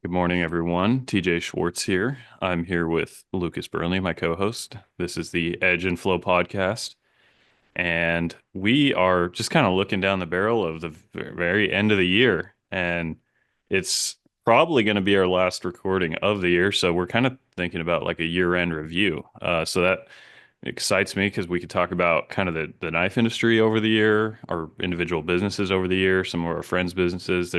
Good morning, everyone. TJ Schwartz here. I'm here with Lucas Burnley, my co-host. This is the Edge and Flow podcast, and we are just kind of looking down the barrel of the very end of the year, and it's probably going to be our last recording of the year. So we're kind of thinking about like a year-end review. So that excites me because we could talk about kind of the knife industry over the year, our individual businesses over the year, some of our friends' businesses.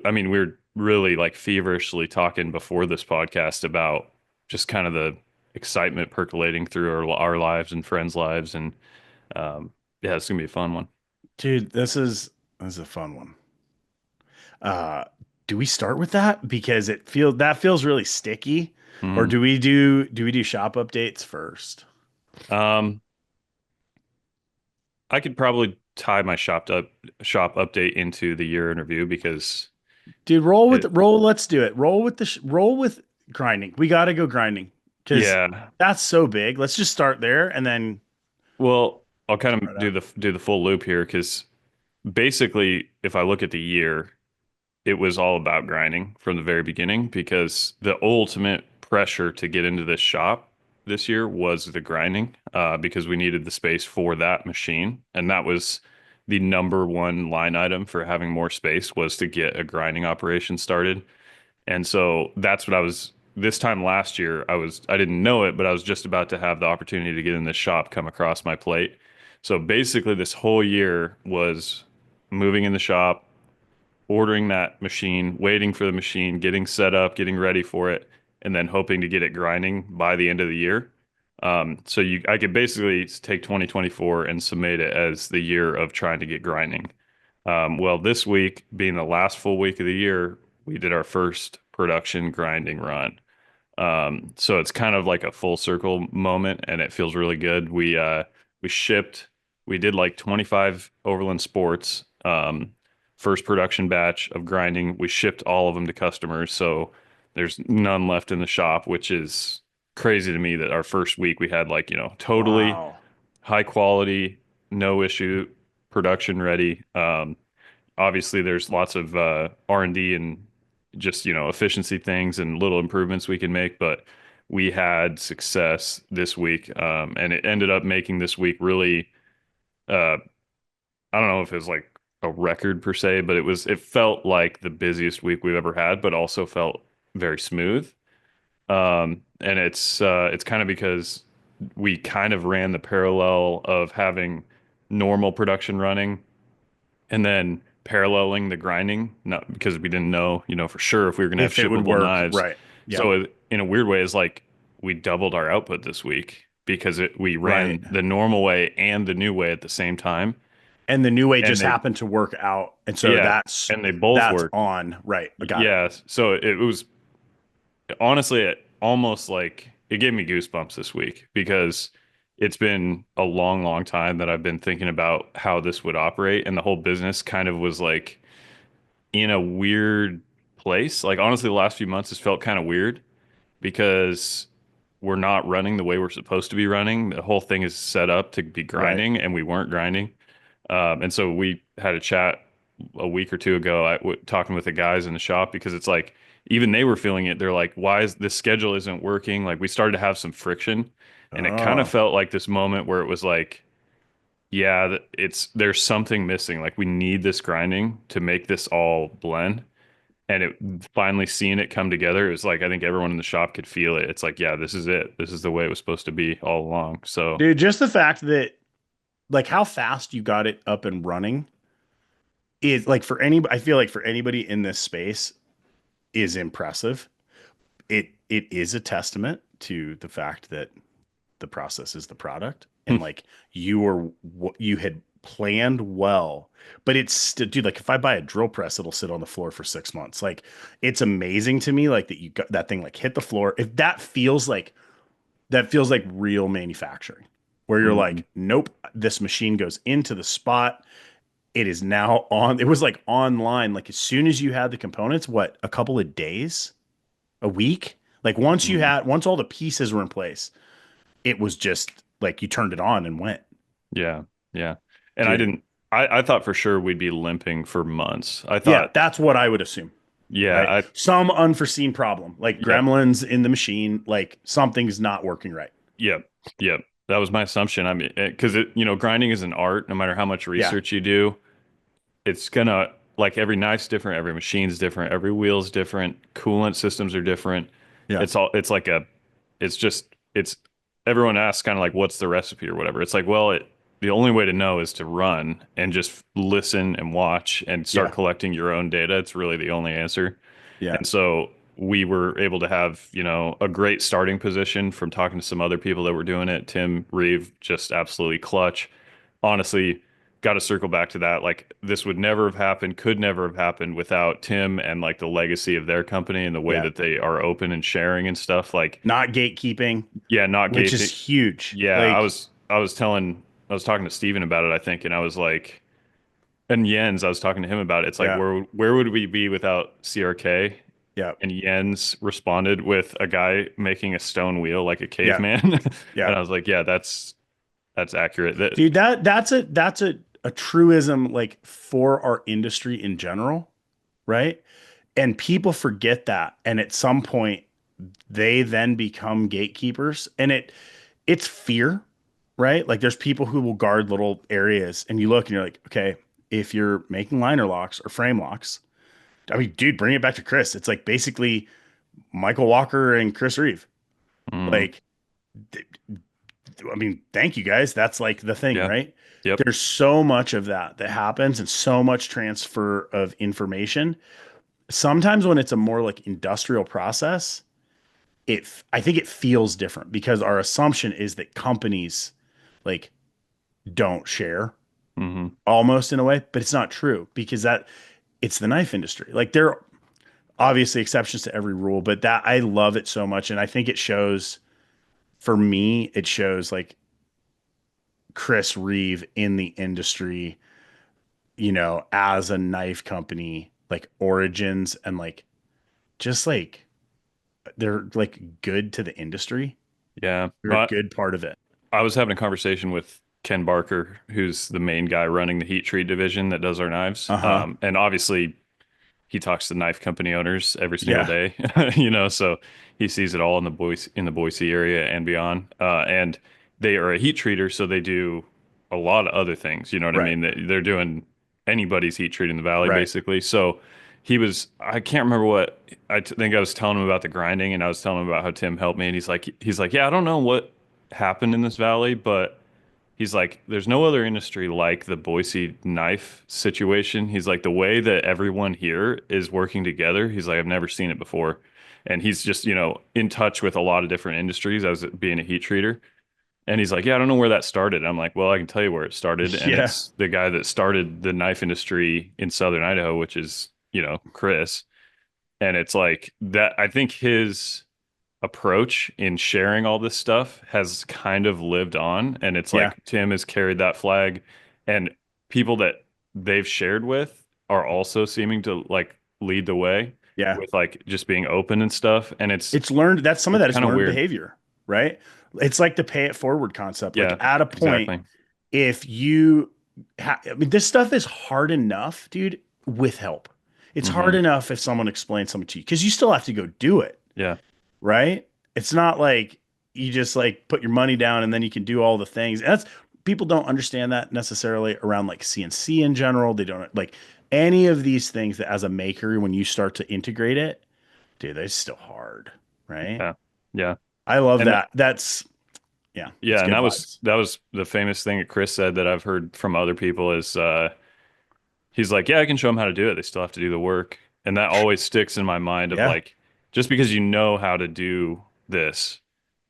I mean, we're really like feverishly talking before this podcast about just kind of the excitement percolating through our lives and friends' lives. And yeah, it's gonna be a fun one. Dude, this is a fun one. Uh, do we start with that because that feels really sticky, or Mhm. do we do shop updates first? Um, I could probably tie my shop update into the year in review because Dude, roll with it, the roll. Let's do it. Roll with grinding. We got to go grinding because yeah. that's so big. Let's just start there and then Well, I'll kind spread of out. do the full loop here because basically, if I look at the year, it was all about grinding from the very beginning because the ultimate pressure to get into this shop this year was the grinding because we needed the space for that machine. And that was the number one line item for having more space was to get a grinding operation started. And so that's what this time last year, I didn't know it, but I was just about to have the opportunity to get in this shop come across my plate. So basically this whole year was moving in the shop, ordering that machine, waiting for the machine, getting set up, getting ready for it, and then hoping to get it grinding by the end of the year. I could basically take 2024 and summate it as the year of trying to get grinding. Well, this week being the last full week of the year, we did our first production grinding run. So it's kind of like a full circle moment and it feels really good. We shipped, we did like 25 Overland Sports, first production batch of grinding. We shipped all of them to customers. So there's none left in the shop, which is crazy to me that our first week we had like, totally Wow. high quality, no issue, production ready. Obviously there's lots of R&D and just efficiency things and little improvements we can make, but we had success this week, and it ended up making this week really uh I don't know if it was like a record per se, but it felt like the busiest week we've ever had, but also felt very smooth. And it's kind of because we kind of ran the parallel of having normal production running and then paralleling the grinding, not because we didn't know, for sure if we were going to have If it would shippable work, knives. right? Yep. So in a weird way, it's like we doubled our output this week because we Right. ran the normal way and the new way at the same time. And the new way And just they, happened to work out, and so yeah, that's and they both that's worked. on. Right. I got it. Yeah. So it was honestly almost like it gave me goosebumps this week because it's been a long, long time that I've been thinking about how this would operate. And the whole business kind of was like, in a weird place. Like honestly, the last few months has felt kind of weird because we're not running the way we're supposed to be running. The whole thing is set up to be Right. grinding, and we weren't grinding. And so we had a chat a week or two ago, talking with the guys in the shop because it's like even they were feeling it. They're like, "Why is this schedule isn't working?" Like we started to have some friction, and it kind of Oh. felt like this moment where it was like, yeah, there's something missing. Like we need this grinding to make this all blend. And it finally seeing it come together, it was like I think everyone in the shop could feel it. It's like, yeah, this is it. This is the way it was supposed to be all along. So, Dude, just the fact that like how fast you got it up and running is like for any I feel like for anybody in this space is impressive. It is a testament to the fact that the process is the product and like you had planned well, but it's still, dude, like if I buy a drill press it'll sit on the floor for 6 months. Like it's amazing to me like that you got that thing like hit the floor. If that feels like real manufacturing where you're mhm. like, nope, this machine goes into the spot. It is now on. It was like online. Like as soon as you had the components, what, a couple of days, a week? Like Mhm. once all the pieces were in place, it was just like you turned it on and went, Yeah, yeah. And I dude. didn't, I thought for sure we'd be limping for months. I Yeah, thought that's what I would assume. Yeah, right? Some unforeseen problem, like yep, gremlins in the machine, like something's not working right. yep, yep. That was my assumption. I mean, because grinding is an art. No matter how much Yeah, research you do, it's gonna like every knife's different, every machine's different, every wheel's different, coolant systems are different. yeah, It's like it's just, it's everyone asks kind of like, what's the recipe or whatever. It's like, well, the only way to know is to run and just listen and watch and start yeah, collecting your own data. It's really the only answer. yeah, And so we were able to have, a great starting position from talking to some other people that were doing it. Tim Reeve, just absolutely clutch. Honestly, got to circle back to that. Like, this would never have happened, could never have happened without Tim and like the legacy of their company and the way yeah. that they are open and sharing and stuff. Like, Not gatekeeping, yeah, not which is gaping. huge. Yeah, Like, I was talking to Steven about it, I think, and I was like, and Jens, I was talking to him about it. It's like, yeah, where would we be without CRK? yeah, And Jens responded with a guy making a stone wheel like a yeah, caveman. yeah. And I was like, yeah, that's accurate. That Dude, that's a truism like for our industry in general, right? And people forget that. And at some point, they then become gatekeepers. And it's fear, right? Like there's people who will guard little areas, and you look and you're like, okay, if you're making liner locks or frame locks, I mean, dude, bring it back to Chris. It's like basically Michael Walker and Chris Reeve. mm, Like, I mean, thank you guys. That's like the thing, yeah, right? yep, There's so much of that happens and so much transfer of information. Sometimes when it's a more like industrial process, I think it feels different because our assumption is that companies like don't share hmm almost in a way, but it's not true because that it's the knife industry. Like there are obviously exceptions to every rule, but that I love it so much. And I think it shows for me, it shows like Chris Reeve in the industry, as a knife company, like origins and like just like they're like good to the industry. yeah. They're a good part of it. I was having a conversation with Ken Barker, who's the main guy running the heat treat division that does our knives. Uh-huh. And obviously he talks to knife company owners every single Yeah. day, so he sees it all in the Boise area and beyond. And they are a heat treater, so they do a lot of other things. You know what I Right. mean? They're doing anybody's heat treat in the valley, Right. basically. So I can't remember what think I was telling him about the grinding, and I was telling him about how Tim helped me, and he's like, yeah, I don't know what happened in this valley, but he's like, there's no other industry like the Boise knife situation. He's like, the way that everyone here is working together, he's like, I've never seen it before. And he's just, in touch with a lot of different industries as being a heat treater. And he's like, yeah, I don't know where that started. I'm like, well, I can tell you where it started. And Yeah. it's the guy that started the knife industry in Southern Idaho, which is, Chris. And it's like that. I think his approach in sharing all this stuff has kind of lived on, and it's Yeah. like Tim has carried that flag, and people that they've shared with are also seeming to like lead the way Yeah. with like just being open and stuff, and it's It's learned that some of it's that is kind of learned weird. behavior, right? It's like the pay it forward concept. Like Yeah, at a point, exactly. if you I mean, this stuff is hard enough, dude, with help. It's hard Hmm. enough if someone explains something to you because you still have to go do it, Yeah. right? It's not like you just like put your money down and then you can do all the things. And that's people don't understand that necessarily around like CNC in general. They don't like any of these things that as a maker, when you start to integrate it, dude, it's still hard, right? Yeah. Yeah. I love And that. Yeah, it's yeah, and good that vibes. was the famous thing that Chris said that I've heard from other people is he's like, yeah, I can show them how to do it. They still have to do the work. And that always sticks in my mind of Yeah, like, just because you know how to do this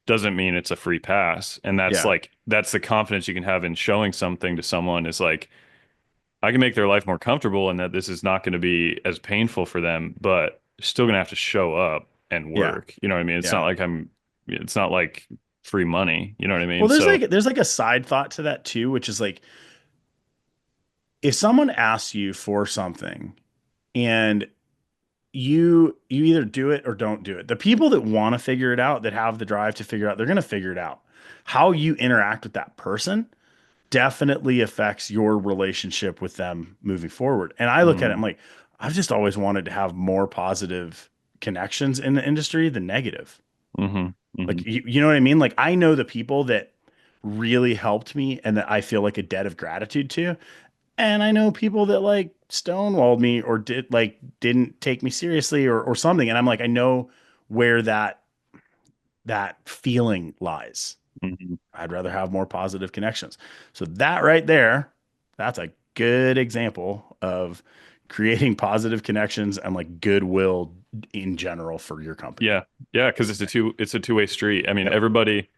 doesn't mean it's a free pass. And yeah, that's the confidence you can have in showing something to someone is like, I can make their life more comfortable and that this is not going to be as painful for them, but they're still going to have to show up and yeah, work. You know what I mean? yeah. It's not like free money. You know what I Well, mean? there's So, like there's like a side thought to that too, which is like if someone asks you for something and you either do it or don't do it. The people that want to figure it out, that have the drive to figure it out, they're going to figure it out. How you interact with that person definitely affects your relationship with them moving forward. And I look at it, I'm mhm, like, I've just always wanted to have more positive connections in the industry than negative. Hmm. Like Hmm. you know what I mean? Like I know the people that really helped me and that I feel like a debt of gratitude to. And I know people that like stonewalled me or didn't take me seriously or something. And I'm like, I know where that feeling lies. Hmm. I'd rather have more positive connections. So that right there, that's a good example of creating positive connections and like goodwill in general for your company. Yeah. Yeah, because it's a two-way street. I mean, Yep. everybody,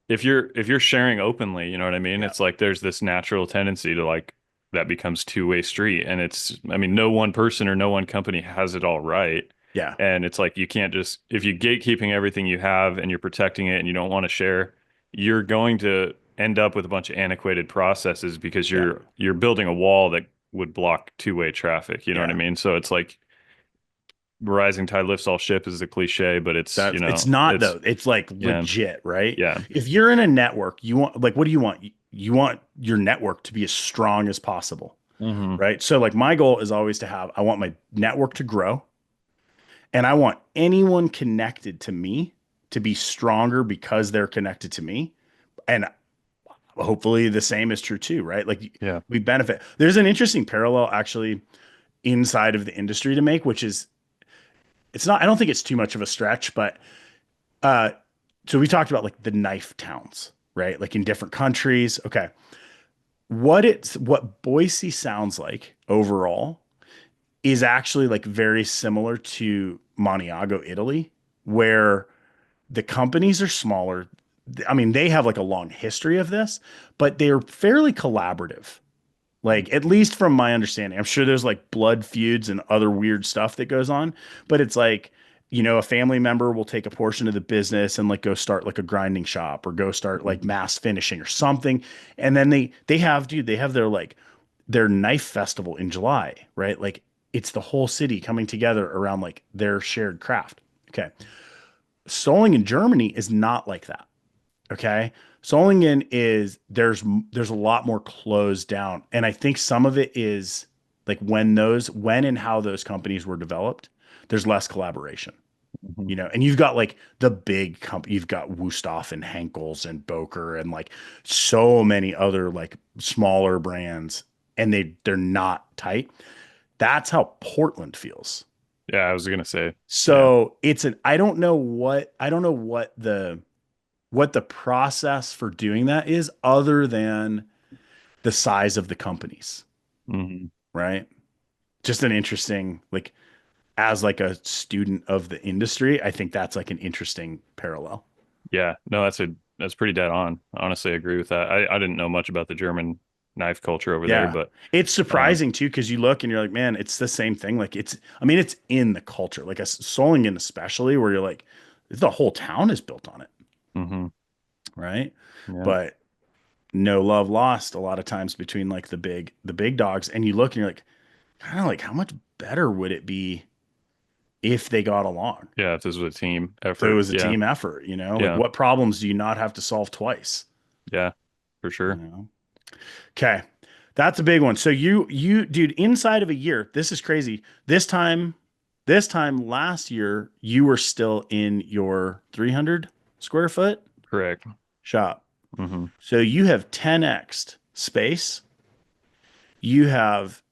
if you're sharing openly, you know what I mean? Yep. It's like there's this natural tendency to like that becomes two-way street. And it's, I mean, no one person or no one company has it all right. Yeah. And it's like you can't just, if you gatekeeping everything you have and you're protecting it and you don't want to share, you're going to end up with a bunch of antiquated processes because Yeah. you're building a wall that would block two-way traffic. You know what I Yeah. mean? So it's like rising tide lifts all ship is a cliche, but it's, That's it's not though. It's like yeah, legit, right? yeah. If you're in a network, you want like what do you want? You want your network to be as strong as possible, Hmm. right? So like my goal is always to have I want my network to grow and I want anyone connected to me to be stronger because they're connected to me. And hopefully the same is true too, right? Like Yeah. we benefit. There's an interesting parallel actually inside of the industry to make, which is it's not I don't think it's too much of a stretch, but uh so we talked about like the knife towns, right? Like in different countries. Okay. What Boise sounds like overall is actually like very similar to Maniago, Italy, where the companies are smaller. I mean, they have like a long history of this, but they're fairly collaborative. Like, at least from my understanding, I'm sure there's like blood feuds and other weird stuff that goes on, but it's like, a family member will take a portion of the business and like go start like a grinding shop or go start like Mhm. mass finishing or something. And then they have their knife festival in July, right? Like it's the whole city coming together around like their shared craft. Okay. Solingen in Germany is not like that. Okay. Solingen is there's a lot more closed down. And I think some of it is like when and how those companies were developed, there's less collaboration. Mhm. And you've got like the big company, you've got Wusthof and Henkels and Boker and like so many other like smaller brands, and they're not tight. That's how Portland feels. Yeah, I was gonna say, yeah. So it's an I don't know what the process for doing that is other than the size of the companies, Hmm. right? Just an interesting like as like a student of the industry, I think that's like an interesting parallel. Yeah, no, that's pretty dead on. Honestly, I agree with that. I didn't know much about the German knife culture over there, Yeah. but It's um, surprising too, because you look and you're like, man, it's the same thing. Like I mean, it's in the culture, like a Solingen, especially where you're like, the whole town is built on it, hmm, right? yeah, But no love lost a lot of times between like the big dogs. And you look and you're like, kind of like, how much better would it be if they got along? yeah. If this was a team So it effort, was a yeah, team effort, like yeah, what problems do you not have to solve twice? yeah, for You sure. know? Okay. That's a big one. So dude, inside of a year, this is crazy. This time last year, you were still in your 300 square foot Correct. shop. Hmm. So you have 10x'd space. You have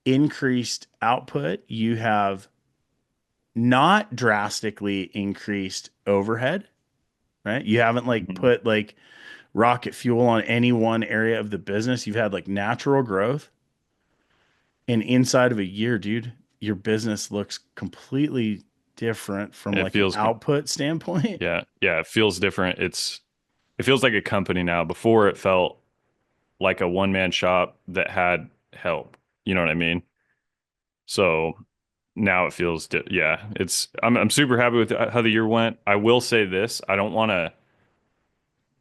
increased output. You have not drastically increased overhead, right? You haven't like Hmm. put like rocket fuel on any one area of the business. You've had like natural growth. And inside of a year, dude, your business looks completely different from It like an feels, output standpoint. yeah, yeah. It feels different. It feels like a company now. Before it felt like a one-man shop that had help. You know what I mean? So now it feels, yeah, I'm super happy with how the year went. I will say this, I don't want to,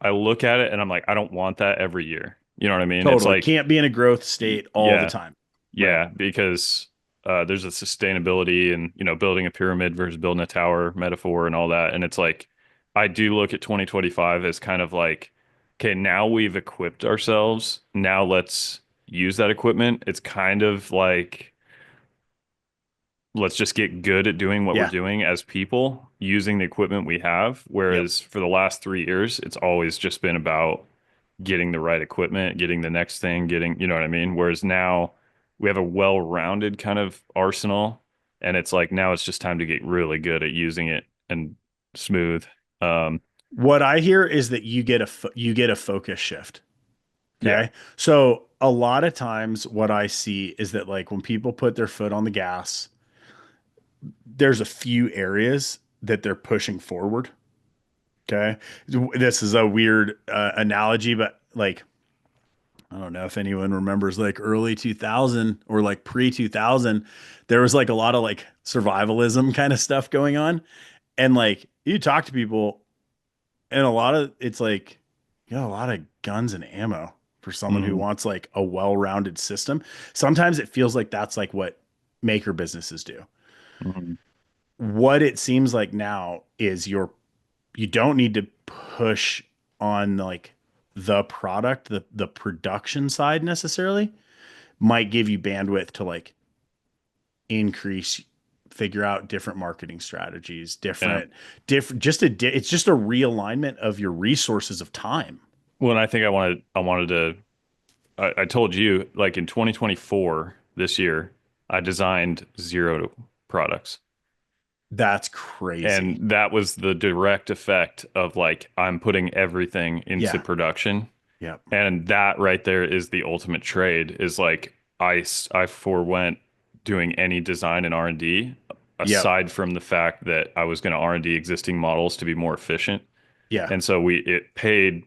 I look at it and I'm like, I don't want that every year. You know what I mean? It's Totally. like, Can't be in a growth state all the yeah, time. Right. yeah, because there's a sustainability and, building a pyramid versus building a tower metaphor and all that. And it's like, I do look at 2025 as kind of like, okay, now we've equipped ourselves. Now let's use that equipment. It's kind of like, let's just get good at doing what we're Yeah. doing as people using the equipment we have. Yep. Whereas for the last 3 years, it's always just been about getting the right equipment, getting the next thing, getting, you know what I mean? Whereas now we have a well-rounded kind of arsenal, and it's like now it's just time to get really good at using it and smooth. Um, What I hear is that you get a focus shift. yeah. Okay. So a lot of times what I see is that like when people put their foot on the gas, there's a few areas that they're pushing forward. Okay. This is a weird analogy, but like, I don't know if anyone remembers like early 2000 or like pre 2000, there was like a lot of like survivalism kind of stuff going on. And like you talk to people and a lot of it's like, you got a lot of guns and ammo for someone who Mhm. wants like a well-rounded system. Sometimes it feels like that's like what maker businesses do. Mhm. What it seems like now is you don't need to push on like the product, the production side necessarily. Might give you bandwidth to like increase, figure out different marketing strategies, Yeah. it's just a realignment of your resources of time. Well, and I think I wanted to, I told you like in 2024, this year, I designed zero products. That's crazy. And that was the direct effect of like I'm putting everything into Yeah. production. Yep. And that right there is the ultimate trade is like I forewent doing any design and R&D Yep. aside from the fact that I was going to R&D existing models to be more efficient. Yeah. And so we it paid,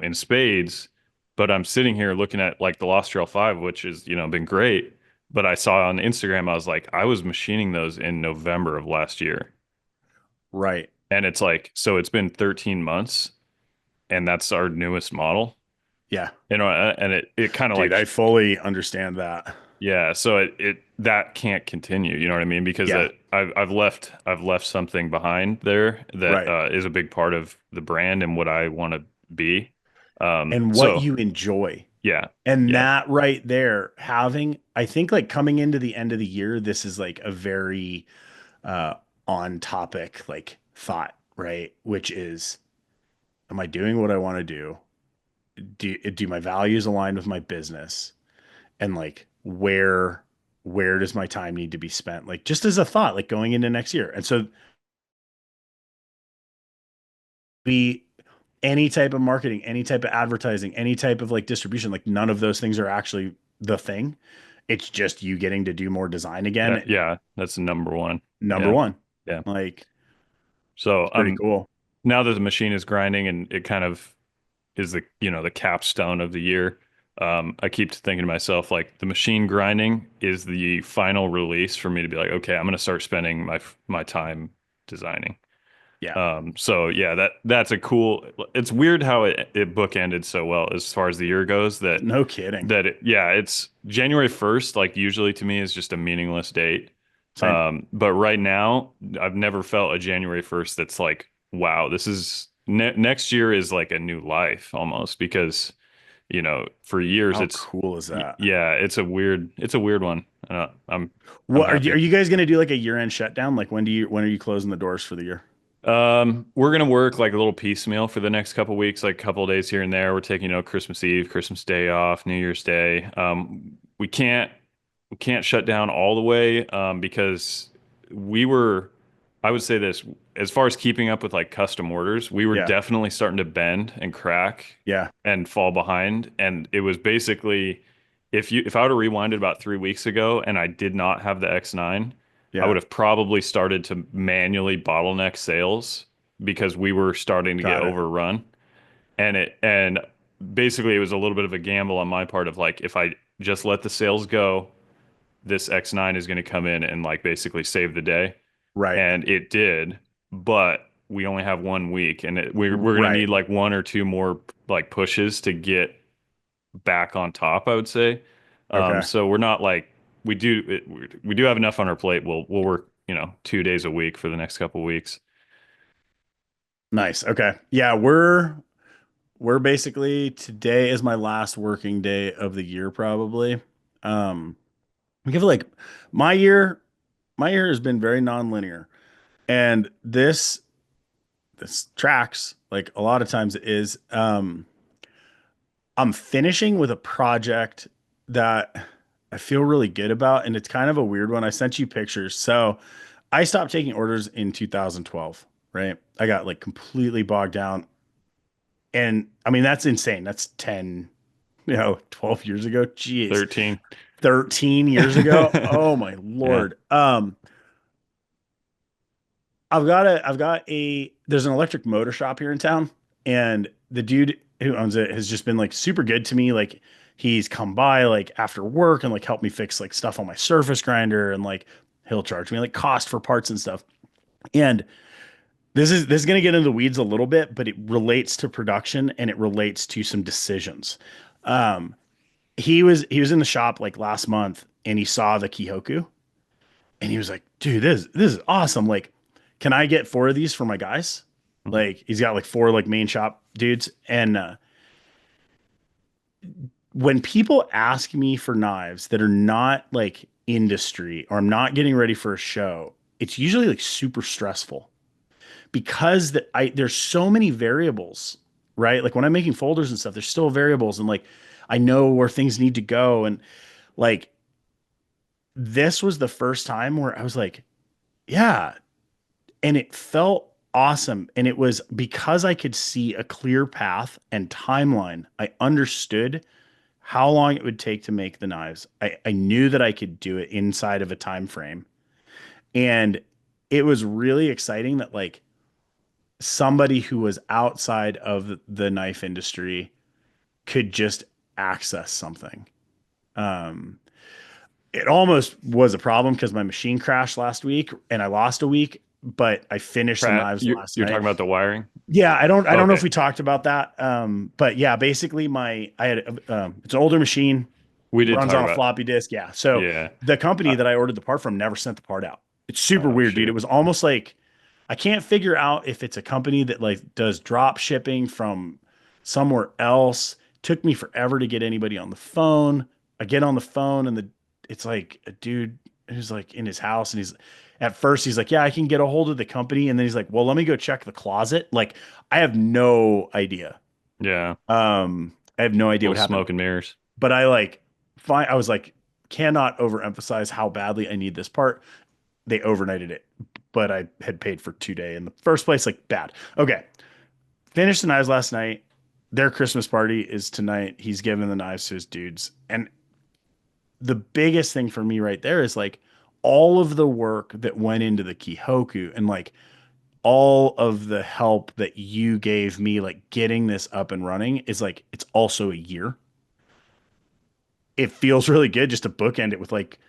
in spades, but I'm sitting here looking at like the Lost Trail 5, which is, been great. But I saw on Instagram, I was like, I was machining those in November of last year. Right. And it's like, so it's been 13 months and that's our newest model. Yeah. And it kind of Dude, I like, fully understand that. yeah, so that can't continue, you know what I mean? Because Yeah. I've left something behind there that Right. is a big part of the brand and what I want to be. And what So you enjoy. yeah, And yeah, that right there, having, I think like coming into the end of the year, this is like a very uh on topic like thought, right? Which is, am I doing what I want to do? Do my values align with my business? And like where does my time need to be spent? Like just as a thought, like going into next year. And so be any type of marketing, any type of advertising, any type of like distribution, like none of those things are actually the thing. It's just you getting to do more design again. yeah, that's number one. Number Yeah, one. yeah. Like So it's pretty cool. now that the machine is grinding and it kind of is the capstone of the year. I keep thinking to myself like the machine grinding is the final release for me to be like, okay, I'm going to start spending my time designing. Yeah. So yeah, that's a cool. It's weird how it bookended so well as far as the year goes. No kidding. Yeah, it's January 1st. Like usually to me is just a meaningless date. Same. But right now, I've never felt a January 1st that's like, wow, this is next year is like a new life almost because for years How cool is that? yeah, it's a weird one. I'm What are happy. you guys gonna do like a year-end shutdown? Like when are you closing the doors for the year? We're gonna work like a little piecemeal for the next couple weeks, like a couple days here and there. We're taking, Christmas Eve, Christmas Day off, New Year's Day. We can't shut down all the way, because we were, I would say this, as far as keeping up with like custom orders, we were Yeah. definitely starting to bend and crack Yeah. and fall behind. And it was basically, if I would have rewinded about 3 weeks ago and I did not have the X9, I would Yeah. have probably started to manually bottleneck sales because we were starting to get Got it. overrun. And basically it was a little bit of a gamble on my part of like, if I just let the sales go, this X9 is going to come in and like basically save the day. Right. And it did, but we only have 1 week and we're going to Right. need like one or two more like pushes to get back on top, I would say. Okay. So we're not like we do have enough on our plate. We'll work, 2 days a week for the next couple weeks. Nice. Okay. Yeah, we're basically today is my last working day of the year probably. We give like my year my year has been very nonlinear. And this tracks like a lot of times it is. I'm finishing with a project that I feel really good about, and it's kind of a weird one. I sent you pictures. So I stopped taking orders in 2012, right? I got like completely bogged down. And I mean, that's insane. That's 10, 12 years ago. Jeez. 13. 13 years ago. Oh my Yeah. Lord. I've got a there's an electric motor shop here in town, and the dude who owns it has just been like super good to me. Like he's come by like after work and like helped me fix like stuff on my surface grinder, and like he'll charge me like cost for parts and stuff. And this is gonna get into the weeds a little bit, but it relates to production and it relates to some decisions. Um, he was in the shop like last month and he saw the Kihoku and he was like, dude, this is awesome. Like, can I get four of these for my guys? Mhm. Like, he's got like four like main shop dudes. And when people ask me for knives that are not like industry or I'm not getting ready for a show, it's usually like super stressful because there's so many variables, right? Like when I'm making folders and stuff, there's still variables and like I know where things need to go. And like this was the first time where I was like, yeah, and it felt awesome. And it was because I could see a clear path and timeline. I understood how long it would take to make the knives. I knew that I could do it inside of a time frame. And it was really exciting that like somebody who was outside of the knife industry could just access something. Um, it almost was a problem because my machine crashed last week and I lost a week, but I finished the Pratt, knives you're, last you're night. talking about the wiring? Yeah, I don't know if Okay. we talked about that. But yeah, basically I had it's an older machine, We did runs talk on a about, floppy disk. Yeah. So yeah. the company Uh, that I ordered the part from never sent the part out. It's super oh, weird, dude. It shoot. was almost like I can't figure out if it's a company that like does drop shipping from somewhere else. Took me forever to get anybody on the phone. I get on the phone and it's like a dude who's like in his house and he's at first he's like, "Yeah, I can get a hold of the company." And then he's like, "Well, let me go check the closet." Like I have no idea. Yeah. I have no idea Little what happened. smoke and mirrors. But I was like, cannot overemphasize how badly I need this part. They overnighted it, but I had paid for 2 day in the first place. Like bad. Okay. Finished the knives last night. Their Christmas party is tonight. He's giving the knives to his dudes. And the biggest thing for me right there is like all of the work that went into the Kihoku and like all of the help that you gave me, like getting this up and running is like, it's also a year. It feels really good just to bookend it with like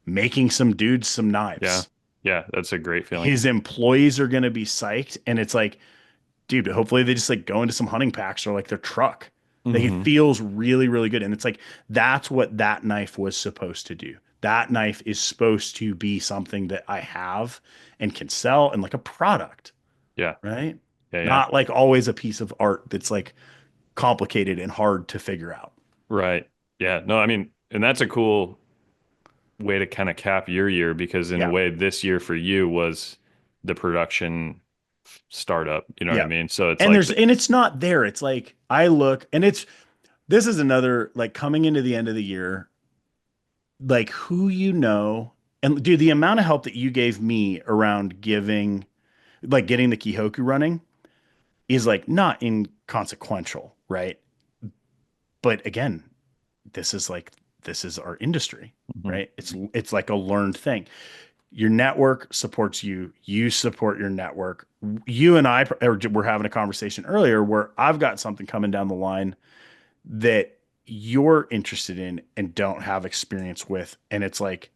making some dudes some Yeah. knives. Yeah. That's a great feeling. His employees are going to be psyched. And it's like, dude, hopefully they just like go into some hunting packs or like their truck. Like it Hmm. feels really, really good. And it's like, that's what that knife was supposed to do. That knife is supposed to be something that I have and can sell and like a product, Yeah. right? Yeah. Yeah. Not like always a piece of art that's like complicated and hard to figure out. Right. Yeah. No, I mean, and that's a cool way to kind of cap your year because in a Yeah. way, this year for you was the production startup. You know what I Yeah. mean? So it's And like, and it's not there. It's like I look and this is another like coming into the end of the year, like who and dude, the amount of help that you gave me around getting the Kihoku running is like not inconsequential, right? But again, this is like this is our industry, mhm. right? It's like a learned thing. Your network supports you. You support your network. You and I were having a conversation earlier where I've got something coming down the line that you're interested in and don't have experience with. And it's like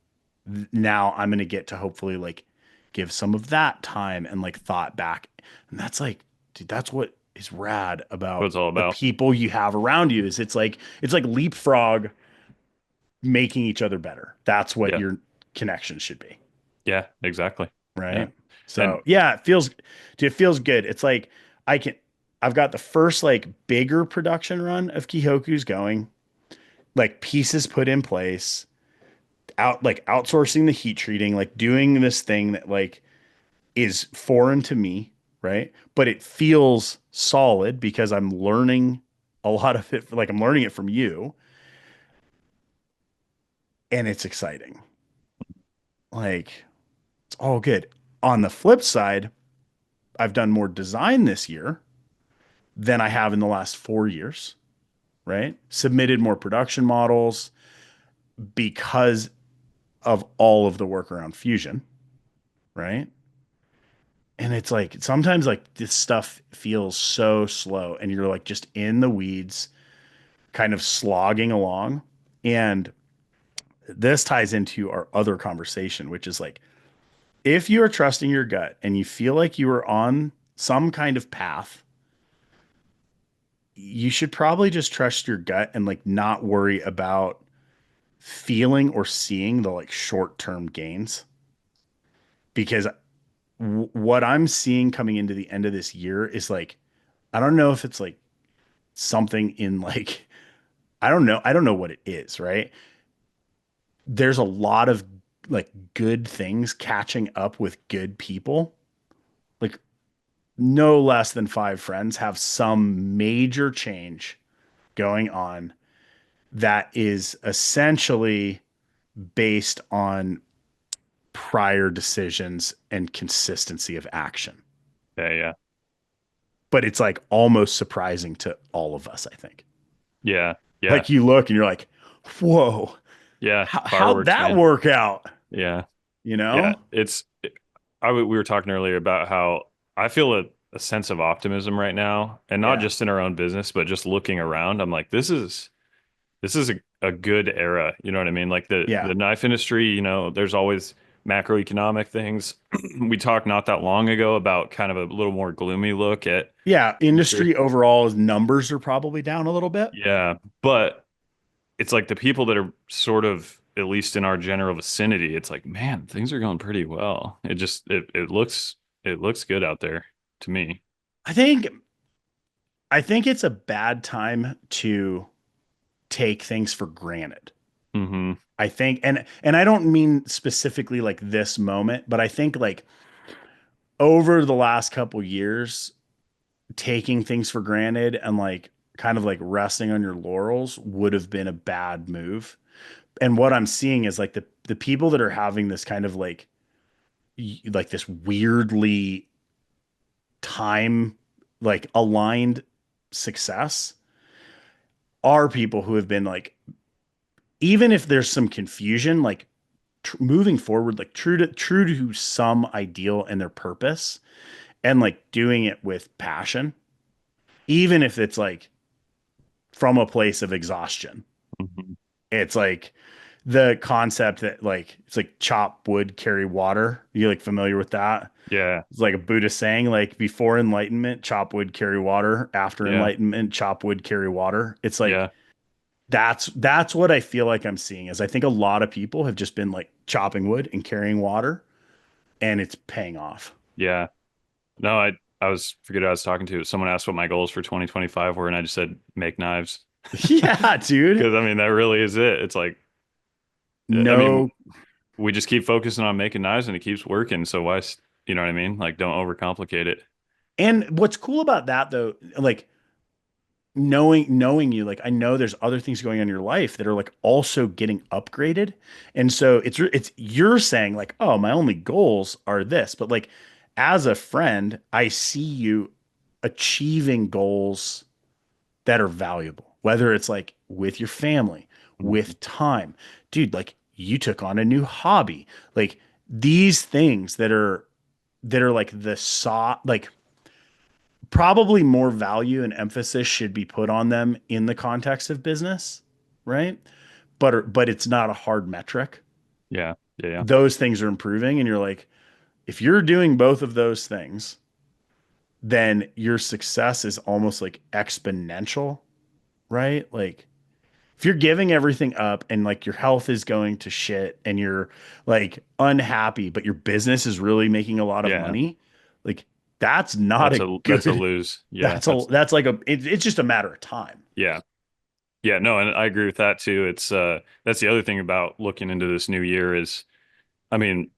now I'm going to get to hopefully like give some of that time and like thought back. And that's like, dude, that's what is rad What about it's all the about. people you have around you is it's like leapfrog making each other better. That's what Yeah. your connection should be. Yeah. Exactly. Yeah. Right. And So yeah, it feels good. It's like I can, I've got the first like bigger production run of Kihoku's going, like pieces put in place. outsourcing the heat treating, like doing this thing that like is foreign to me, right? But it feels solid because I'm learning a lot of it, like I'm learning it from you, and it's exciting. Like it's all good. On the flip side, I've done more design this year than I have in the last 4 years, right? Submitted more production models because of all of the work around Fusion, right? And it's like sometimes like this stuff feels so slow and you're like just in the weeds, kind of slogging along. And this ties into our other conversation, which is like if you are trusting your gut and you feel like you are on some kind of path, you should probably just trust your gut and like not worry about feeling or seeing the like short-term gains because what I'm seeing coming into the end of this year is like I don't know if it's like something in like I don't know what it is, right? There's a lot of like good things catching up with good people. Like no less than five friends have some major change going on that is essentially based on prior decisions and consistency of action. Yeah, yeah, But it's like almost surprising to all of us, I think. yeah, yeah, Like you look and you're like, whoa, yeah. how'd Fireworks, that man. work out? Yeah, You yeah. know? We were talking earlier about how I feel a sense of optimism right now, and not Yeah. just in our own business, but just looking around. I'm like, this is a good era. You know what I mean? Like Yeah. the knife industry, there's always macroeconomic things. We talked not that long ago about kind of a little more gloomy look at Yeah. industry. Industry overall's numbers are probably down a little bit. Yeah, but it's like the people that are sort of at least in our general vicinity, it's like, man, things are going pretty well. It looks good out there to me. I think I think it's a bad time to take things for granted. Hmm. I think and I don't mean specifically like this moment, but I think like over the last couple years, taking things for granted and like kind of like resting on your laurels would have been a bad move. And what I'm seeing is like the people that are having this kind of like this weirdly time like aligned success are people who have been like even if there's some confusion like moving forward like true to some ideal and their purpose and like doing it with passion even if it's like from a place of exhaustion. Hmm. It's like the concept that like it's like chop wood, carry water. You like familiar with that? Yeah, It's like a Buddhist saying, like before enlightenment, chop wood, carry water. After yeah, enlightenment, chop wood, carry water. It's like yeah, that's what I feel like I'm seeing is I think a lot of people have just been like chopping wood and carrying water and it's paying off. yeah. No, I was forget who I was talking to. Someone asked what my goals for 2025 were, and I just said make knives. Yeah, dude. Because I mean, that really is it. It's like, I mean, No. we just keep focusing on making knives, and it keeps working. So you know what I mean? Like, don't overcomplicate it. And what's cool about that though, like knowing you like I know there's other things going on in your life that are like also getting upgraded and so it's you're saying like oh my only goals are this but like as a friend I see you achieving goals that are valuable whether it's like with your family Mhm. with time dude like you took on a new hobby like these things that are like the saw like probably more value and emphasis should be put on them in the context of business, right? But it's not a hard metric. Yeah, yeah, yeah, Those things are improving, and you're like, if you're doing both of those things, then your success is almost like exponential, right? Like if you're giving everything up and like your health is going to shit and you're like unhappy, but your business is really making a lot of yeah. money, like that's not That's a a good lose. Yeah, that's a that's like a it's just a matter of time. yeah. Yeah, no, and I agree with that too. It's that's the other thing about looking into this new year is, I mean,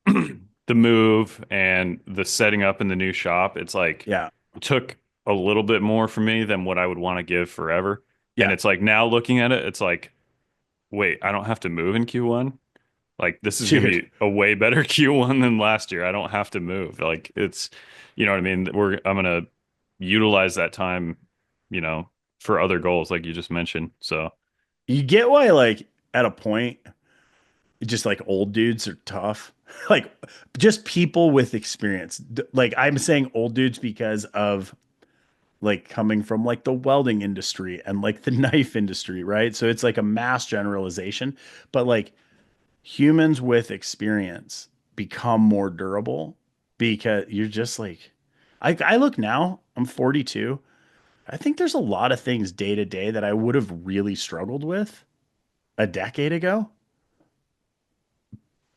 the move and the setting up in the new shop, it's like Yeah. it took a little bit more for me than what I would want to give forever. And Yeah. it's like now looking at it, it's like, wait, I don't have to move in Q1. Like this is gonna Dude, be a way better Q1 than last year. I don't have to move. Like it's, you know what I mean? I'm gonna utilize that time, you know, for other goals like you just mentioned. So you get why, like, at a point, just like old dudes are tough. Like, just people with experience. Like, I'm saying old dudes because of like coming from like the welding industry and like the knife industry, right? So it's like a mass generalization, but like humans with experience become more durable because you're just like, I look now, I'm 42. I think there's a lot of things day to day that I would have really struggled with a decade ago,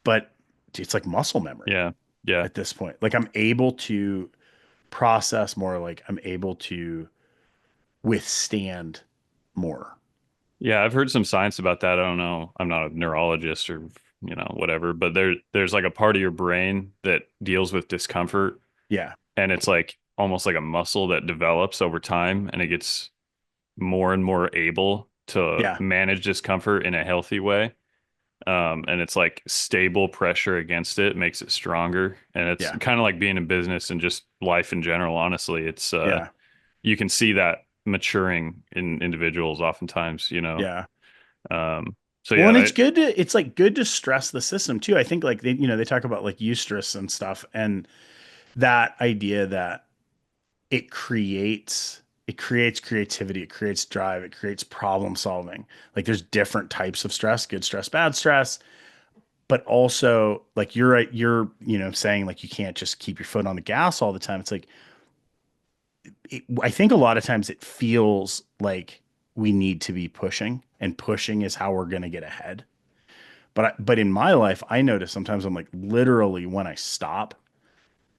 but it's like muscle memory yeah, yeah. at this point. Like I'm able to process more, like I'm able to withstand more. Yeah, I've heard some science about that. I don't know. I'm not a neurologist or, you know, whatever, but there's like a part of your brain that deals with discomfort Yeah. and it's like almost like a muscle that develops over time and it gets more and more able to Yeah. manage discomfort in a healthy way. And it's like stable pressure against it makes it stronger. And it's Yeah. kind of like being in business and just life in general, honestly. It's Yeah. you can see that maturing in individuals oftentimes, you know. Yeah. So Well, yeah, and it's good to it's like good to stress the system too. I think like they talk about like eustress and stuff and that idea that it creates creativity, it creates drive, it creates problem solving. Like there's different types of stress, good stress, bad stress, but also like you're right, saying like you can't just keep your foot on the gas all the time. It's like I think a lot of times it feels like we need to be pushing and pushing is how we're going to get ahead. But in my life, I notice sometimes I'm like literally when I stop,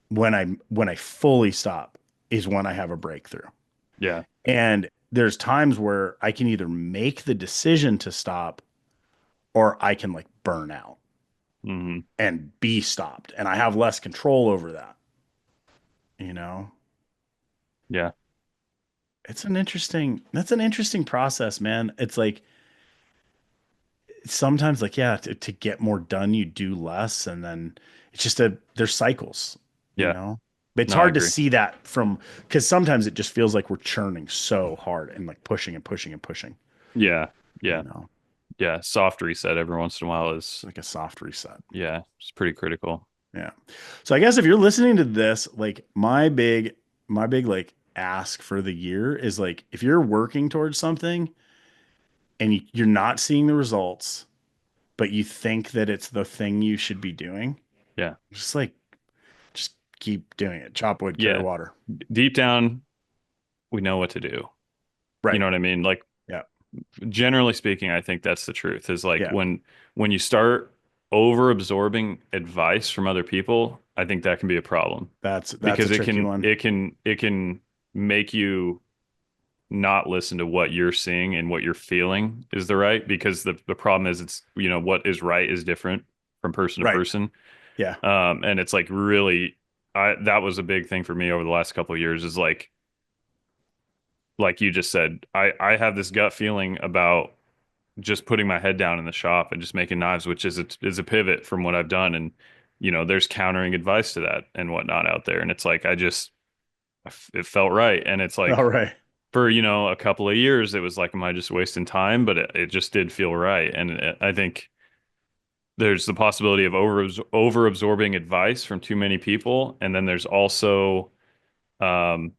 when I fully stop is when I have a breakthrough. yeah. And there's times where I can either make the decision to stop or I can like burn out Hmm. and be stopped. And I have less control over that. You know, Yeah. that's an interesting process, man. It's like sometimes like, yeah, to get more done, you do less. And then it's just there's cycles, you Yeah. know, but it's No, I hard to agree. see that from, because sometimes it just feels like we're churning so hard and like pushing and pushing and pushing, Yeah. you Yeah. know, Yeah. Soft reset every once in a while is, like a soft reset. yeah, it's pretty critical. Yeah. So I guess if you're listening to this, like my big like ask for the year is like if you're working towards something and you're not seeing the results, but you think that it's the thing you should be doing, Yeah. just like just keep doing it. Chop wood, carry Yeah. water. Deep down, we know what to do. You Right. know what I mean? Like Yeah. generally speaking, I think that's the truth is like Yeah. when you start over absorbing advice from other people, I think that can be a problem That's a because tricky one. it can make you not listen to what you're seeing and what you're feeling is the right because the problem is it's you know what is right is different from person to Right. person. Yeah. And it's like really I that was a big thing for me over the last couple of years is like you just said, I have this gut feeling about just putting my head down in the shop and just making knives, which is a pivot from what I've done. And you know, there's countering advice to that and whatnot out there. And it's like it felt right. And it's All like right. for you know a couple of years, it was like, am I just wasting time? But it just did feel right. And I think there's the possibility of over absorbing advice from too many people, and then there's also um,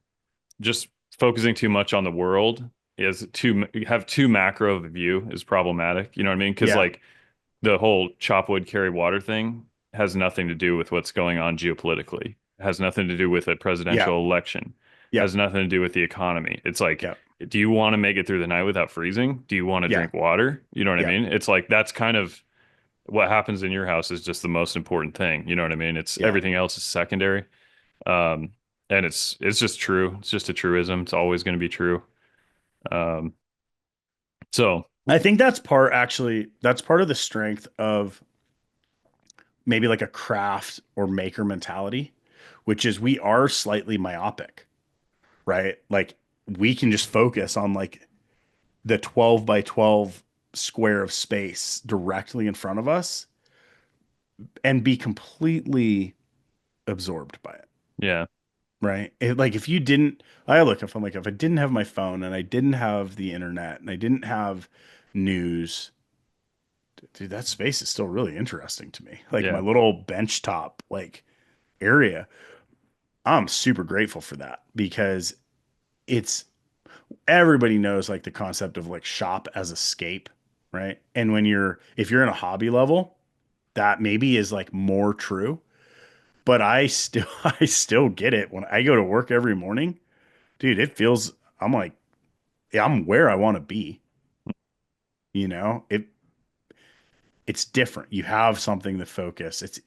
just focusing too much on the world is too have too macro of a view is problematic. You know what I mean? Because Yeah. like the whole chop wood carry water thing has nothing to do with what's going on geopolitically. It has nothing to do with a Yeah. presidential election. It Yep. has nothing to do with the economy. It's like, Yep. do you want to make it through the night without freezing? Do you want to Yeah. drink water? You know what I Yep. mean? It's like that's kind of what happens in your house is just the most important thing. You know what I mean? It's Yeah. everything else is secondary. Um, and it's just true. It's just a truism. It's always going to be true. Um, so I think that's part actually, that's part of the strength of maybe like a craft or maker mentality, which is we are slightly myopic, right? Like we can just focus on like the 12 by 12 square of space directly in front of us and be completely absorbed by it. Yeah. Right. Like if you didn't, I look, if I'm like, if I didn't have my phone and I didn't have the internet and I didn't have news, dude, that space is still really interesting to me. Like my Yeah. little bench top, like area, I'm super grateful for that because it's everybody knows like the concept of like shop as escape, right? And when if you're in a hobby level, that maybe is like more true, but I still get it when I go to work every morning, dude. It feels I'm like, yeah, I'm where I want to be. You know, it's different. You have something to focus. It's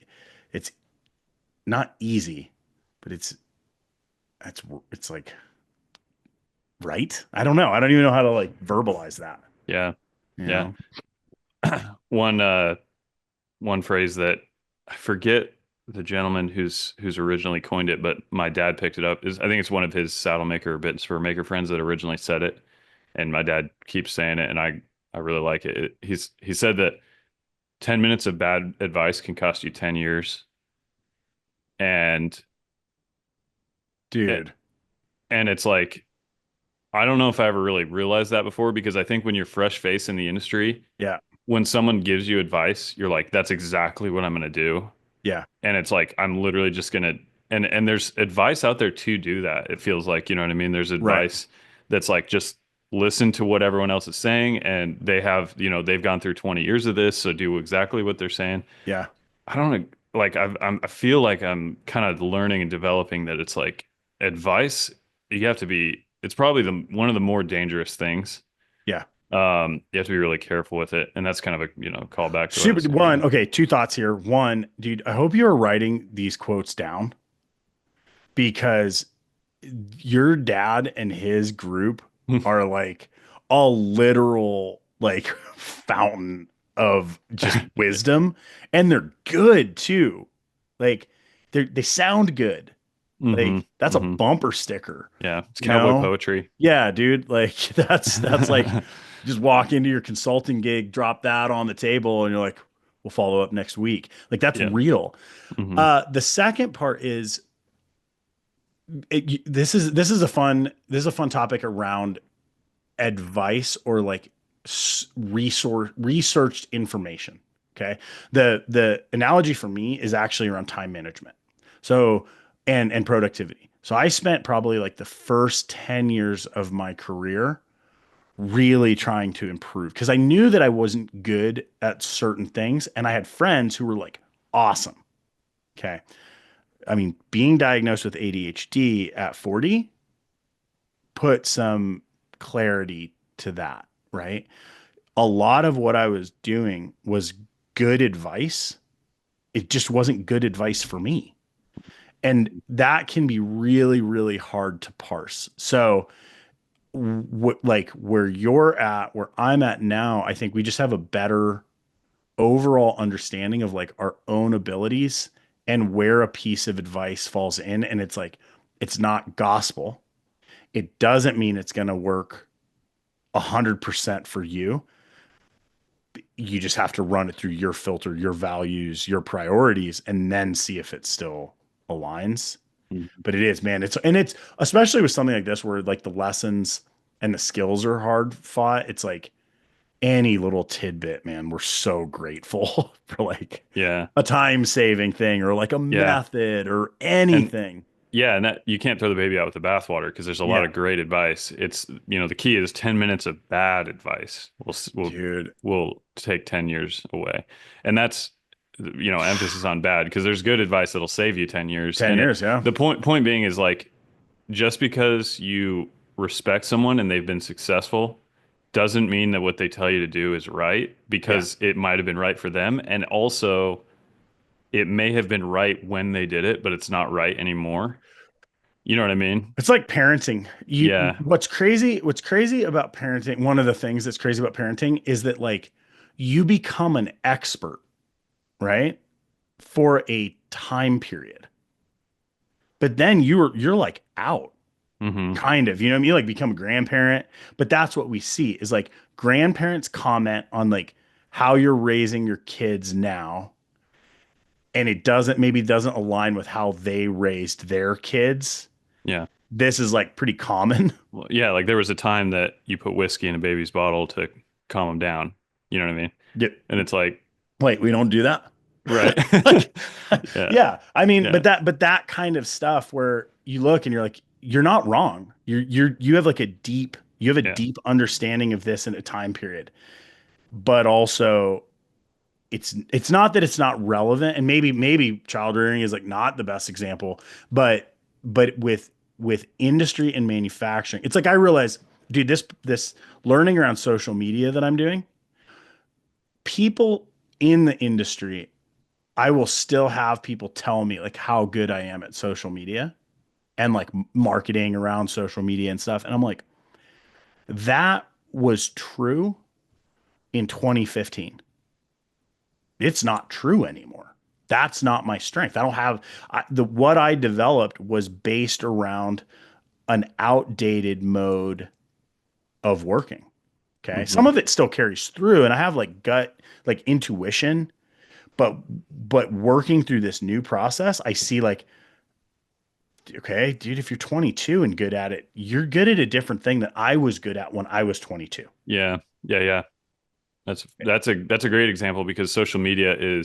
not easy, but it's it's like right. I don't know. I don't even know how to like verbalize that. Yeah. You Yeah. know, One one phrase that I forget the gentleman who's originally coined it, but my dad picked it up is I think it's one of his saddle maker bits for maker friends that originally said it, and my dad keeps saying it, and I really like it. He said that 10 minutes of bad advice can cost you 10 years, and dude. and it's like I don't know if I ever really realized that before because I think when you're fresh face in the industry, Yeah, when someone gives you advice, you're like, that's exactly what I'm going to do. yeah, And it's like, I'm literally just going to, and there's advice out there to do that. It feels like, you know what I mean? There's right. advice that's like, just listen to what everyone else is saying. And they have, they've gone through 20 years of this. So do exactly what they're saying. Yeah, I don't know. Like, I feel like I'm kind of learning and developing that it's like advice, you have to be, it's probably one of the more dangerous things. yeah. You have to be really careful with it, and that's kind of a call back to what I Super was saying one. earlier. Okay, two thoughts here. One, dude, I hope you are writing these quotes down because your dad and his group are like a literal like fountain of just wisdom, and they're good too. Like they sound good. Hmm. Like that's a Hmm. bumper sticker, Yeah, it's you cowboy know? poetry. Yeah, dude. Like that's like just walk into your consulting gig, drop that on the table, and you're like, we'll follow up next week. Like that's Yeah. real. Hmm. The second part is this is a fun topic around advice or like researched information. Okay, the analogy for me is actually around time management. So and productivity. So I spent probably like the first 10 years of my career really trying to improve because I knew that I wasn't good at certain things and I had friends who were like awesome. Okay. I mean, being diagnosed with ADHD at 40 put some clarity to that, right? A lot of what I was doing was good advice. It just wasn't good advice for me. And that can be really, really hard to parse. So, like where you're at, where I'm at now, I think we just have a better overall understanding of like our own abilities and where a piece of advice falls in. And it's like, it's not gospel. It doesn't mean it's going to work 100% for you. You just have to run it through your filter, your values, your priorities, and then see if it still aligns. But it is, man. It's especially with something like this where like the lessons and the skills are hard fought. It's like any little tidbit, man. We're so grateful for like Yeah. a time saving thing or like a Yeah. method or And anything. yeah, and that you can't throw the baby out with the bathwater because there's a lot Yeah, of great advice. It's, the key is 10 minutes of bad advice dude. will take 10 years away. And that's, emphasis on bad because there's good advice that'll save you 10 years. 10 And years, yeah. the point being is like just because you respect someone and they've been successful doesn't mean that what they tell you to do is right Yeah. because it might have been right for them. And also, it may have been right when they did it, but it's not right anymore. You know what I mean? It's like parenting. Yeah. What's crazy about parenting, one of the things that's crazy about parenting is that like you become an expert, right? For a time period. But then you're like out, Hmm. kind of. You know what I mean? You like become a grandparent, but that's what we see is like grandparents comment on like how you're raising your kids now, and it doesn't align with how they raised their kids. Yeah. This is like pretty common. Well, yeah, like there was a time that you put whiskey in a baby's bottle to calm them down. You know what I mean? Yeah. And it's like, Wait, we don't do that? right. Like, Yeah. yeah. I mean, Yeah. but that kind of stuff where you look and you're like, you're not wrong. You have like you have a Yeah. deep understanding of this in a time period, but also it's not that it's not relevant. And maybe child rearing is like not the best example, but with industry and manufacturing, it's like I realize, dude, this learning around social media that I'm doing, people in the industry, I will still have people tell me like how good I am at social media and like marketing around social media and stuff. And I'm like, that was true in 2015. It's not true anymore. That's not my strength. I don't have what I developed was based around an outdated mode of working. Okay. Some Hmm. of it still carries through and I have like gut, like intuition, but working through this new process, I see like, okay, dude, if you're 22 and good at it, you're good at a different thing that I was good at when I was 22. Yeah. Yeah. Yeah. That's a great example because social media a,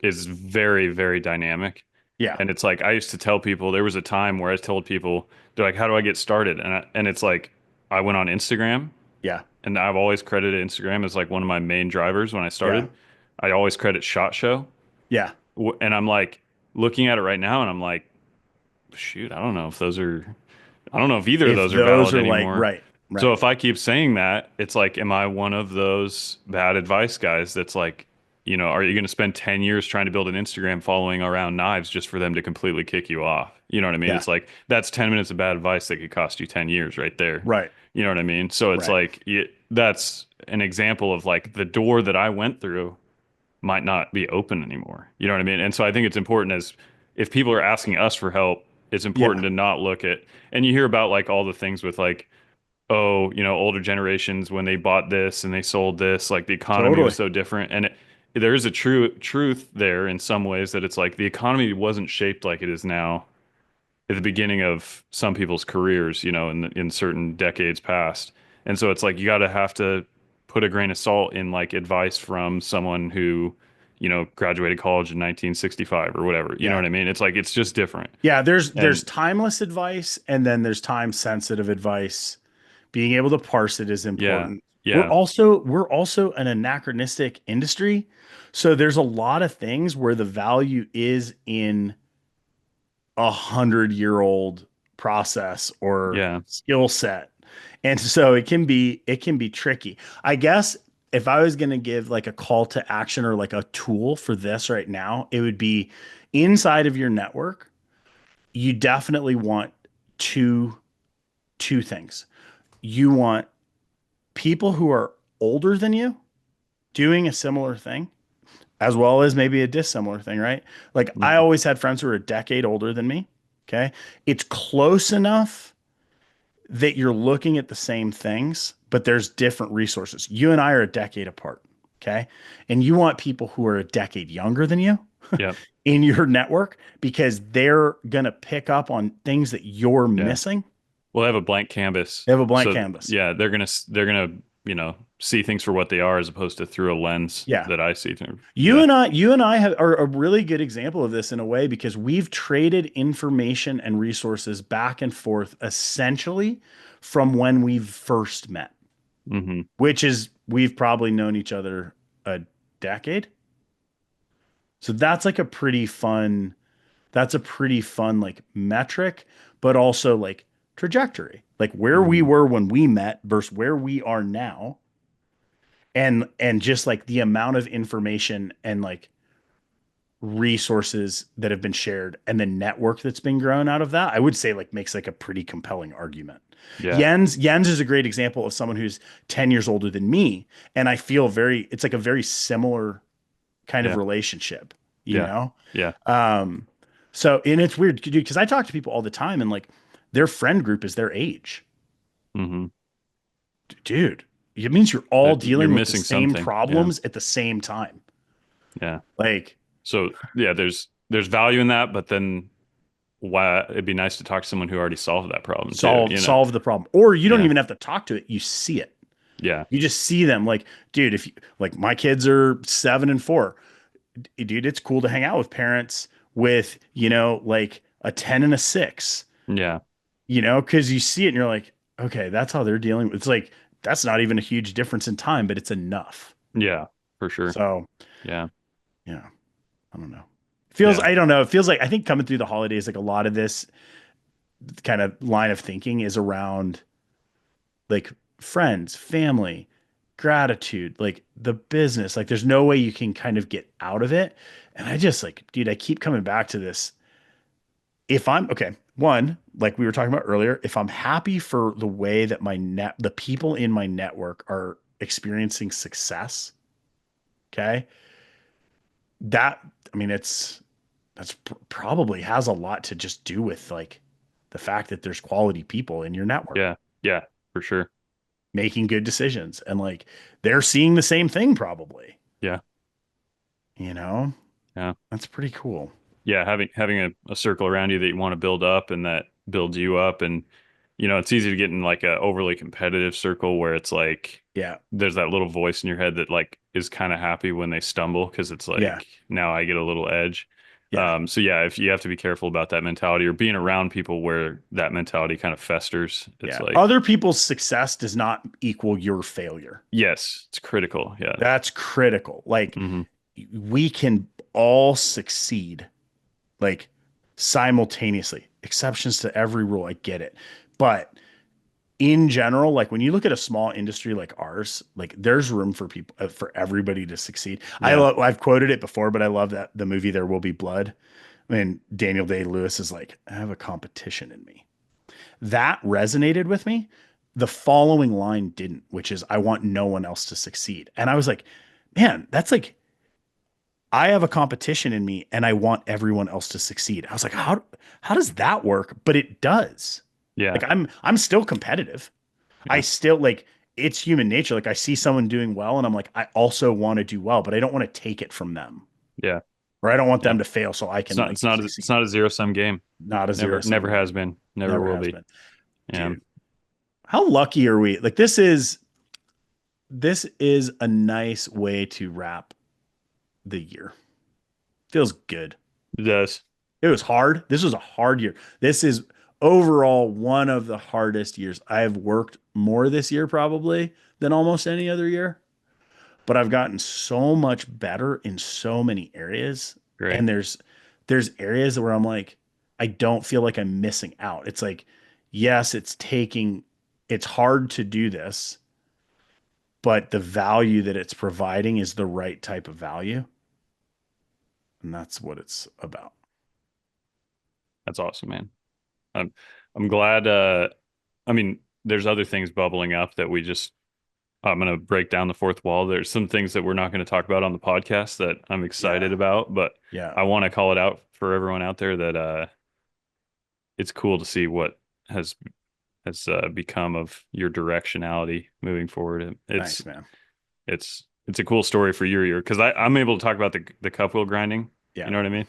is very, very dynamic. Yeah. And it's like I used to tell people there was a time where I told people, they're like, how do I get started? And it's like I went on Instagram Yeah. and I've always credited Instagram as like one of my main drivers when I Yeah. started. I always credit SHOT Show. Yeah. And I'm like looking at it right now and I'm like, shoot, I don't know if either of If those are those valid are like, anymore. right, So right. if I keep saying that, it's like, am I one of those bad advice guys that's like, are you going to spend 10 years trying to build an Instagram following around knives just for them to completely kick you off? You know what I mean? Yeah. It's like, that's 10 minutes of bad advice that could cost you 10 years right there. Right. You know what I mean? So it's Right. like, that's an example of like the door that I went through might not be open anymore. You know what I mean? And so I think it's important as if people are asking us for help, it's important Yeah. to not look at, and you hear about like all the things with like, oh, older generations when they bought this and they sold this, like the economy was Totally. so different. And there is a truth there in some ways that it's like the economy wasn't shaped like it is now at the beginning of some people's careers, in certain decades past. And so it's like you got to have to put a grain of salt in like advice from someone who, graduated college in 1965 or whatever. You know Yeah. what I mean? It's like it's just different. Yeah. There's And timeless advice and then there's time sensitive advice. Being able to parse it is yeah, important. yeah, We're also an anachronistic industry. So there's a lot of things where the value is in 100-year-old process or yeah. skill set. And so it can be tricky. I guess if I was going to give like a call to action or like a tool for this right now, it would be inside of your network. You definitely want two two things. You want people who are older than you doing a similar thing, as well as maybe a dissimilar thing, right? Like I Mhm. always had friends who are a decade older than me. Okay. It's close enough that you're looking at the same things, but there's different resources. You and I are a decade apart. Okay. And you want people who are a decade younger than you Yeah, in your network because they're going to pick up on things that you're yeah. missing. We'll have a blank canvas. They have a blank So canvas. yeah, they're gonna, see things for what they are as opposed to through a lens Yeah. that I see through. Yeah. You and I are a really good example of this in a way because we've traded information and resources back and forth essentially from when we first met, Hmm. which is we've probably known each other a decade. So that's a pretty fun like metric, but also like trajectory, like where we Hmm. were when we met versus where we are now. And just like the amount of information and like resources that have been shared and the network that's been grown out of that, I would say like makes like a pretty compelling argument. Yeah. Jens is a great example of someone who's 10 years older than me. And I feel it's like a very similar kind of Yeah. relationship, you Yeah. know? Yeah. Um, so, and it's weird, dude, because I talk to people all the time and like their friend group is their age. Hmm. Dude, it means you're all You're dealing with the missing same something. Yeah. problems at the same time. Yeah. Like, So yeah, there's value in that, but then why it'd be nice to talk to someone who already solved that problem too, solve you know? solve the problem. Or you don't Yeah. even have to talk to it. You see it. Yeah. You just see them like, dude, if you like my kids are 7 and 4. Dude, it's cool to hang out with parents with, like a 10 and a 6, Yeah. because you see it and you're like, okay, that's how they're dealing with it's like that's not even a huge difference in time, but it's enough. Yeah. For sure. So Yeah. yeah, I don't know. Yeah. I don't know. It feels like I think coming through the holidays, like a lot of this kind of line of thinking is around like friends, family, gratitude, like the business. Like there's no way you can kind of get out of it. And I just like, dude, I keep coming back to this. If I'm okay, one, like we were talking about earlier, if I'm happy for the way that the people in my network are experiencing success, okay, that, I mean, probably has a lot to just do with like the fact that there's quality people in your network Yeah. Yeah. For sure. making good decisions and like they're seeing the same thing probably, Yeah. you know? Yeah. That's pretty cool. Yeah, having a circle around you that you want to build up and that builds you up. And it's easy to get in like a overly competitive circle where it's like Yeah. there's that little voice in your head that like is kind of happy when they stumble because it's Yeah. like now I get a little edge. Yeah. So yeah, if you have to be careful about that mentality or being around people where that mentality kind of festers, it's Yeah. like, Other people's success does not equal your failure. yes, it's critical. Yeah. That's critical. Like Hmm. we can all succeed like simultaneously. Exceptions to every rule. I get it. But in general, like when you look at a small industry like ours, like there's room for people for everybody to succeed. Yeah. I've quoted it before, but I love that the movie There Will Be Blood. When Daniel Day-Lewis is like, I have a competition in me. That resonated with me. The following line didn't, which is I want no one else to succeed. And I was like, man, that's like I have a competition in me and I want everyone else to succeed. I was like, how does that work? But it does. Yeah. Like I'm still competitive. I Yeah. still like it's human nature. Like I see someone doing well and I'm like, I also want to do well, but I don't want to take it from them. Yeah. Or I don't want Yeah. them to fail so I It's can not, like it's succeed. not a zero sum game. Not a zero Never sum has game. been, never Never will has be. been. Yeah. Dude, how lucky are we? Like this is a nice way to wrap the year. Feels good. It does. It was hard. This was a hard year. This is overall one of the hardest years. I have worked more this year probably than almost any other year, but I've gotten so much better in so many areas. Great. And there's areas where I'm like, I don't feel like I'm missing out. It's like, yes, it's hard to do this, but the value that it's providing is the right type of value. And that's what it's about. That's awesome, man. I'm I'm glad I mean, there's other things bubbling up that I'm gonna break down the fourth wall. There's some things that we're not going to talk about on the podcast that I'm excited Yeah. about, but Yeah. I want to call it out for everyone out there that it's cool to see what has become of your directionality moving forward. Thanks, man. It's a cool story for your year because I'm able to talk about the cup wheel grinding. You Yeah. know what I mean?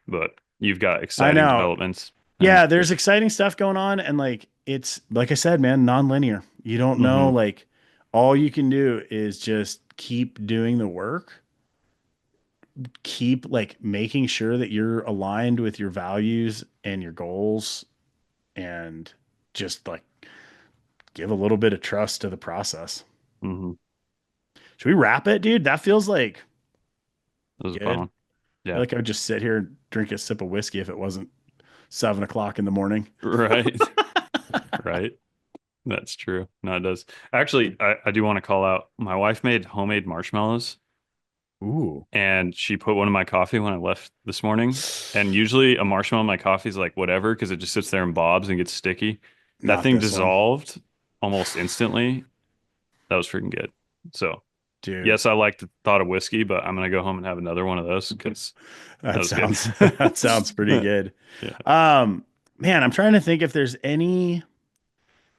But you've got I exciting know. developments and Yeah, there's exciting stuff going on and like it's like I said, man, non-linear. You don't know hmm like all you can do is just keep doing the work. Keep like making sure that you're aligned with your values and your goals and just like give a little bit of trust to the process. hmm Should we wrap it, dude? That feels like That was a fun good. one. I feel Yeah. like I would just sit here and drink a sip of whiskey if it wasn't 7 o'clock in the morning. Right. Right. That's true. No, it does. Actually, I do want to call out my wife made homemade marshmallows Ooh, and she put one in my coffee when I left this morning. And usually a marshmallow in my coffee is like whatever because it just sits there and bobs and gets sticky. That not thing this one, dissolved almost instantly. That was freaking good. So, dude. yes, I like the thought of whiskey, but I'm gonna go home and have another one of those because that That was good. sounds that sounds pretty good. Yeah. Um, man, I'm trying to think if there's any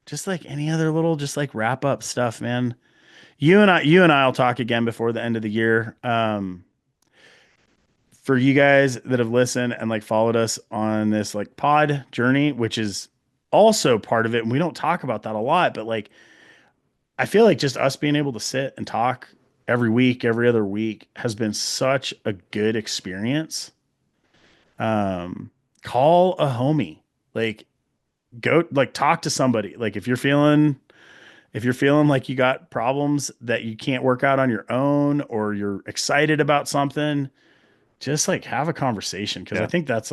just like any other little just like wrap up stuff, man. You and I'll talk again before the end of the year. For you guys that have listened and like followed us on this like pod journey, which is also part of it, and we don't talk about that a lot, but like I feel like just us being able to sit and talk every week, every other week has been such a good experience. Um, call a homie. Like go like talk to somebody. Like if you're feeling like you got problems that you can't work out on your own or you're excited about something, just like have a conversation because I Yeah. think that's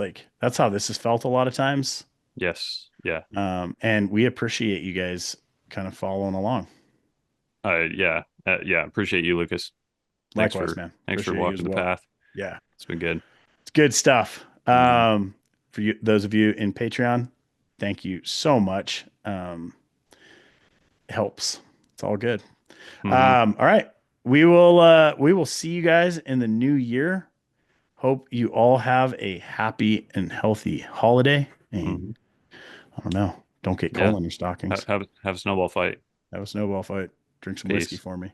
how this has felt a lot of times. Yes. Yeah. And we appreciate you guys kind of following along. Yeah. Yeah. Appreciate you, Lucas. Thanks Likewise, for man. thanks for Appreciate you as walking the well. path. Yeah. It's been good. It's good stuff. Hmm. For you, those of you in Patreon, thank you so much. It helps. It's all good. Hmm. All right. We will see you guys in the new year. Hope you all have a happy and healthy holiday. And Hmm. I don't know, don't get coal Yeah. in your stockings. Have a snowball fight. Have a snowball fight. Drink some whiskey Peace. for me.